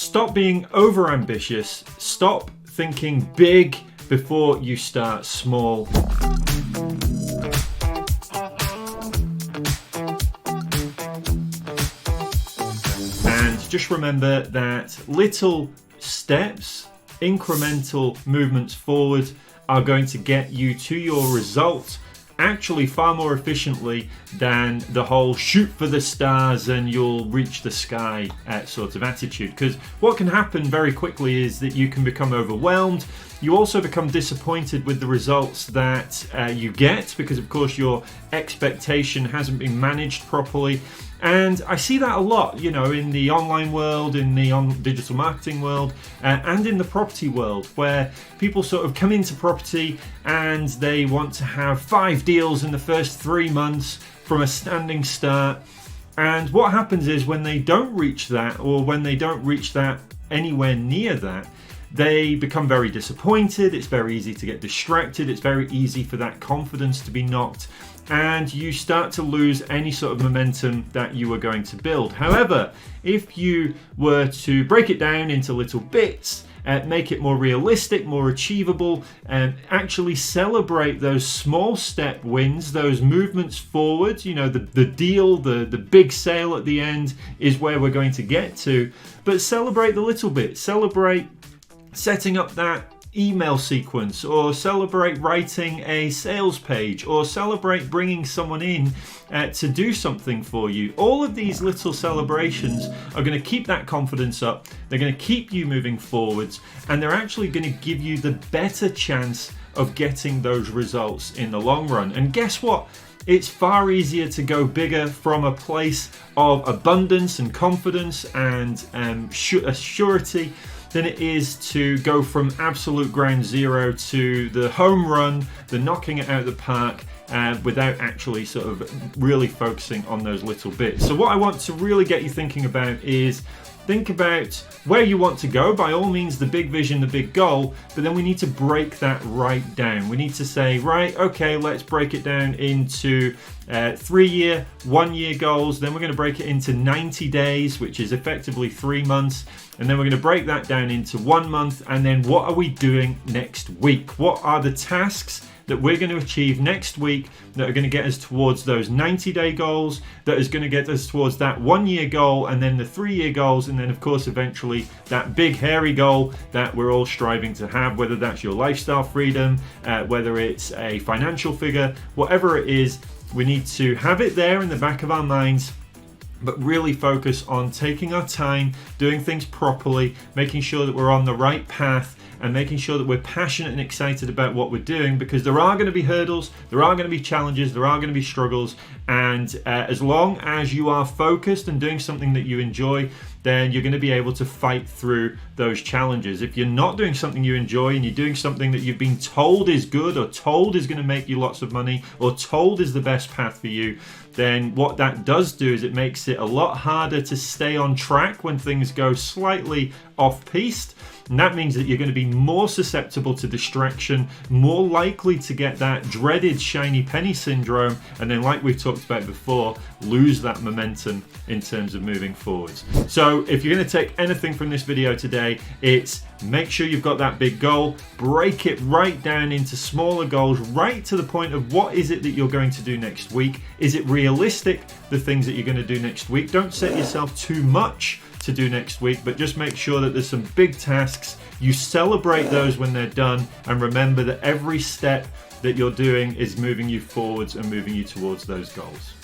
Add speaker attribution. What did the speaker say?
Speaker 1: Stop being over ambitious. Stop thinking big before you start small. And just remember that little steps, incremental movements forward are going to get you to your result actually far more efficiently than the whole shoot for the stars and you'll reach the sky sort of attitude. Because what can happen very quickly is that you can become overwhelmed. You also become disappointed with the results that you get, because of course your expectation hasn't been managed properly. And I see that a lot, you know, in the online world, in the digital marketing world, and in the property world, where people sort of come into property and they want to have 5 deals in the first 3 months from a standing start. And what happens is when they don't reach that, or when they don't reach that anywhere near that, they become very disappointed. It's very easy to get distracted. It's very easy for that confidence to be knocked, and you start to lose any sort of momentum that you were going to build. However, if you were to break it down into little bits, make it more realistic, more achievable, and actually celebrate those small step wins, those movements forward. You know, the deal, the big sale at the end is where we're going to get to, but celebrate the little bit. Celebrate setting up that email sequence, or celebrate writing a sales page, or celebrate bringing someone in to do something for you. All of these little celebrations are going to keep that confidence up. They're going to keep you moving forwards, and they're actually going to give you the better chance of getting those results in the long run. And guess what? It's far easier to go bigger from a place of abundance and confidence and surety than it is to go from absolute ground zero to the home run, the knocking it out of the park, without actually sort of really focusing on those little bits. So what I want to really get you thinking about is, think about where you want to go. By all means, the big vision, the big goal, but then we need to break that right down. We need to say, right, okay, let's break it down into 3-year, 1-year goals. Then we're going to break it into 90 days, which is effectively 3 months. And then we're going to break that down into 1 month. And then what are we doing next week? What are the tasks that we're going to achieve next week that are going to get us towards those 90-day goals, that is going to get us towards that 1-year goal, and then the 3-year goals, and then of course eventually that big hairy goal that we're all striving to have, whether that's your lifestyle freedom, whether it's a financial figure, whatever it is. We need to have it there in the back of our minds, but really focus on taking our time, doing things properly, making sure that we're on the right path, and making sure that we're passionate and excited about what we're doing, because there are going to be hurdles, there are going to be challenges, there are going to be struggles, and as long as you are focused and doing something that you enjoy, then you're going to be able to fight through those challenges. If you're not doing something you enjoy and you're doing something that you've been told is good, or told is going to make you lots of money, or told is the best path for you, then what that does do is it makes it a lot harder to stay on track when things go slightly off-piste. And that means that you're going to be more susceptible to distraction, more likely to get that dreaded shiny penny syndrome, and then, like we've talked about before, lose that momentum in terms of moving forwards. So if you're going to take anything from this video today, it's make sure you've got that big goal, break it right down into smaller goals, right to the point of what is it that you're going to do next week. Is it realistic, the things that you're going to do next week? Don't set yourself too much to do next week, but just make sure that there's some big tasks. You celebrate those when they're done, and remember that every step that you're doing is moving you forwards and moving you towards those goals.